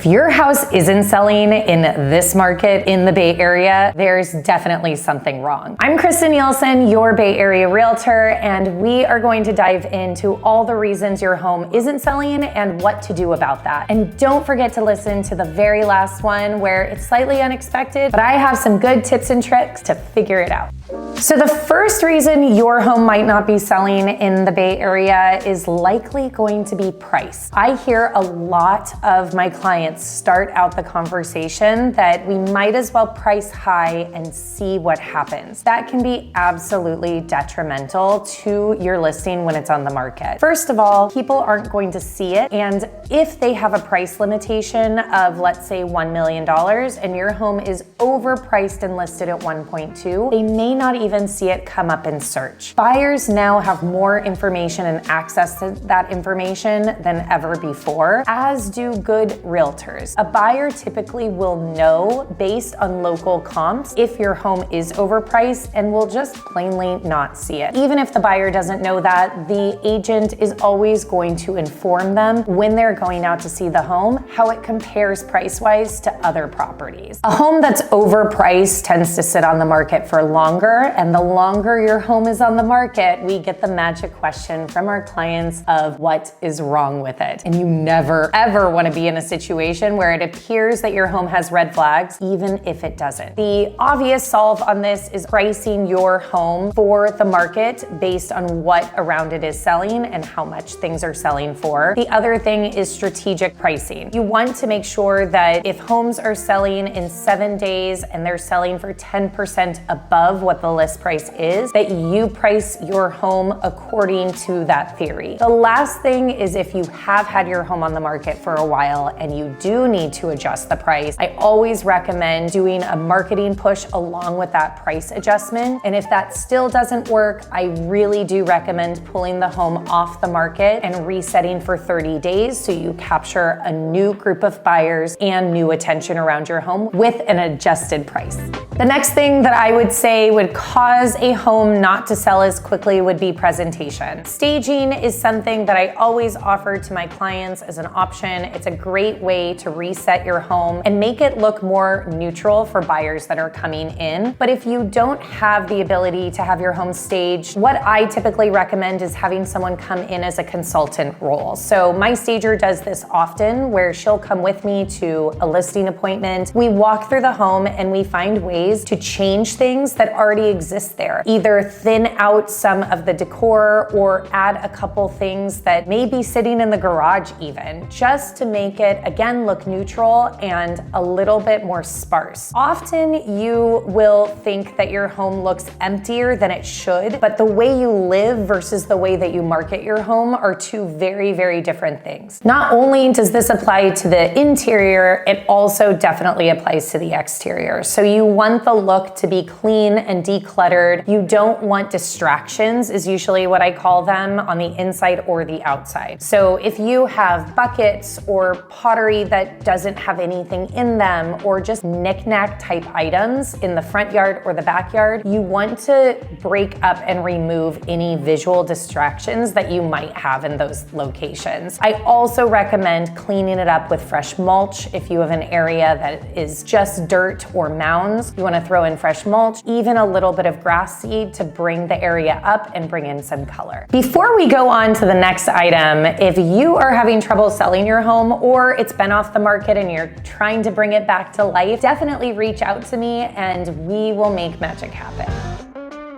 If your house isn't selling in this market in the Bay Area, there's definitely something wrong. I'm Kristen Nielsen, your Bay Area realtor, and we are going to dive into all the reasons your home isn't selling and what to do about that. And don't forget to listen to the very last one where it's slightly unexpected, but I have some good tips and tricks to figure it out. So the first reason your home might not be selling in the Bay Area is likely going to be price. I hear a lot of my clients start out the conversation that we might as well price high and see what happens. That can be absolutely detrimental to your listing when it's on the market. First of all, people aren't going to see it, and if they have a price limitation of, let's say, $1 million and your home is overpriced and listed at 1.2, they may not even see it come up in search. Buyers now have more information and access to that information than ever before, as do good realtors. A buyer typically will know based on local comps if your home is overpriced and will just plainly not see it. Even if the buyer doesn't know that, the agent is always going to inform them when they're going out to see the home how it compares price-wise to other properties. A home that's overpriced tends to sit on the market for longer, and the longer your home is on the market, we get the magic question from our clients of what is wrong with it. And you never, ever want to be in a situation where it appears that your home has red flags, even if it doesn't. The obvious solve on this is pricing your home for the market based on what around it is selling and how much things are selling for. The other thing is strategic pricing. You want to make sure that if homes are selling in 7 days and they're selling for 10% above what the list price is, that you price your home according to that theory. The last thing is if you have had your home on the market for a while and you do need to adjust the price, I always recommend doing a marketing push along with that price adjustment. And if that still doesn't work, I really do recommend pulling the home off the market and resetting for 30 days so you capture a new group of buyers and new attention around your home with an adjusted price. The next thing that I would say would cause a home not to sell as quickly would be presentation. Staging is something that I always offer to my clients as an option. It's a great way to reset your home and make it look more neutral for buyers that are coming in. But if you don't have the ability to have your home staged, what I typically recommend is having someone come in as a consultant role. So my stager does this often, where she'll come with me to a listing appointment. We walk through the home and we find ways to change things that already exist there. Either thin out some of the decor or add a couple things that may be sitting in the garage even, just to make it, again, look neutral and a little bit more sparse. Often you will think that your home looks emptier than it should, but the way you live versus the way that you market your home are two very, very different things. Not only does this apply to the interior, it also definitely applies to the exterior. So you want the look to be clean and decluttered. You don't want distractions, is usually what I call them, on the inside or the outside. So if you have buckets or pottery that doesn't have anything in them, or just knick-knack type items in the front yard or the backyard, you want to break up and remove any visual distractions that you might have in those locations. I also recommend cleaning it up with fresh mulch. If you have an area that is just dirt or mounds, you want to throw in fresh mulch, even a little bit of grass seed to bring the area up and bring in some color. Before we go on to the next item, if you are having trouble selling your home or it's been off the market and you're trying to bring it back to life, definitely reach out to me and we will make magic happen.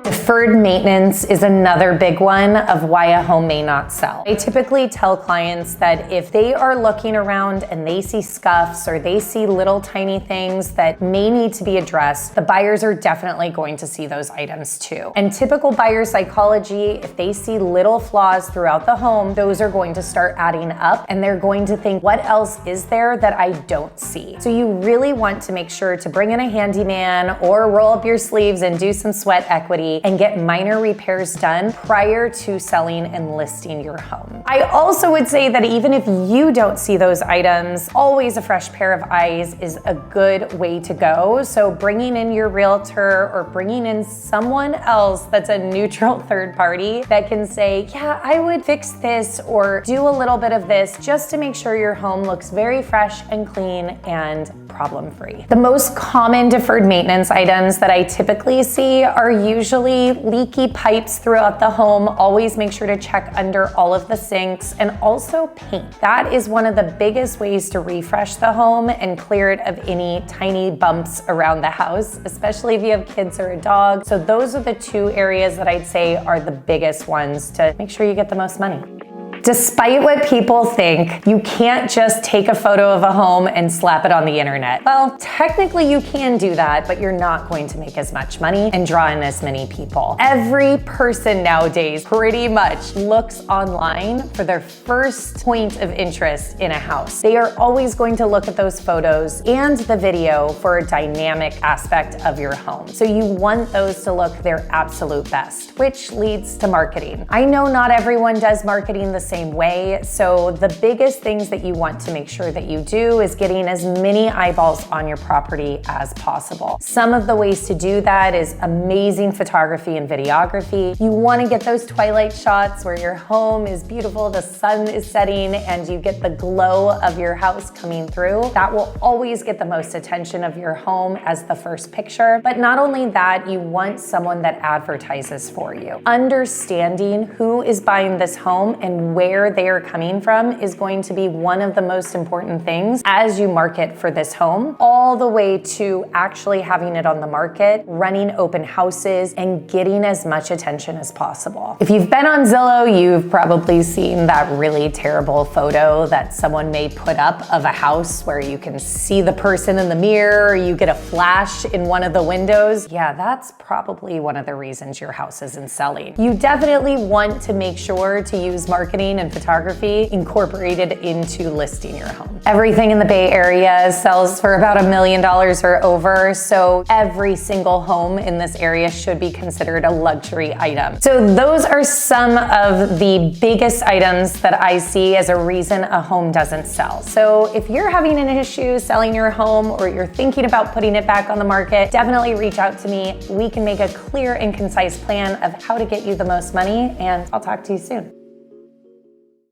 Deferred maintenance is another big one of why a home may not sell. I typically tell clients that if they are looking around and they see scuffs or they see little tiny things that may need to be addressed, the buyers are definitely going to see those items too. And typical buyer psychology, if they see little flaws throughout the home, those are going to start adding up and they're going to think, what else is there that I don't see? So you really want to make sure to bring in a handyman or roll up your sleeves and do some sweat equity and and get minor repairs done prior to selling and listing your home. I also would say that even if you don't see those items, always a fresh pair of eyes is a good way to go. So bringing in your realtor or bringing in someone else that's a neutral third party that can say, yeah, I would fix this or do a little bit of this just to make sure your home looks very fresh and clean and problem-free. The most common deferred maintenance items that I typically see are usually leaky pipes throughout the home. Always make sure to check under all of the sinks, and also paint. That is one of the biggest ways to refresh the home and clear it of any tiny bumps around the house, especially if you have kids or a dog. So those are the two areas that I'd say are the biggest ones to make sure you get the most money. Despite what people think, you can't just take a photo of a home and slap it on the internet. Well, technically you can do that, but you're not going to make as much money and draw in as many people. Every person nowadays pretty much looks online for their first point of interest in a house. They are always going to look at those photos and the video for a dynamic aspect of your home. So you want those to look their absolute best, which leads to marketing. I know not everyone does marketing the same way, so the biggest things that you want to make sure that you do is getting as many eyeballs on your property as possible. Some of the ways to do that is amazing photography and videography. You want to get those twilight shots where your home is beautiful, the sun is setting, and you get the glow of your house coming through. That will always get the most attention of your home as the first picture. But not only that, you want someone that advertises for you. Understanding who is buying this home and where they are coming from is going to be one of the most important things as you market for this home, all the way to actually having it on the market, running open houses, and getting as much attention as possible. If you've been on Zillow, you've probably seen that really terrible photo that someone may put up of a house where you can see the person in the mirror, or you get a flash in one of the windows. Yeah, that's probably one of the reasons your house isn't selling. You definitely want to make sure to use marketing and photography incorporated into listing your home. Everything in the Bay Area sells for about $1 million or over, so every single home in this area should be considered a luxury item. So those are some of the biggest items that I see as a reason a home doesn't sell. So if you're having an issue selling your home or you're thinking about putting it back on the market, definitely reach out to me. We can make a clear and concise plan of how to get you the most money, and I'll talk to you soon.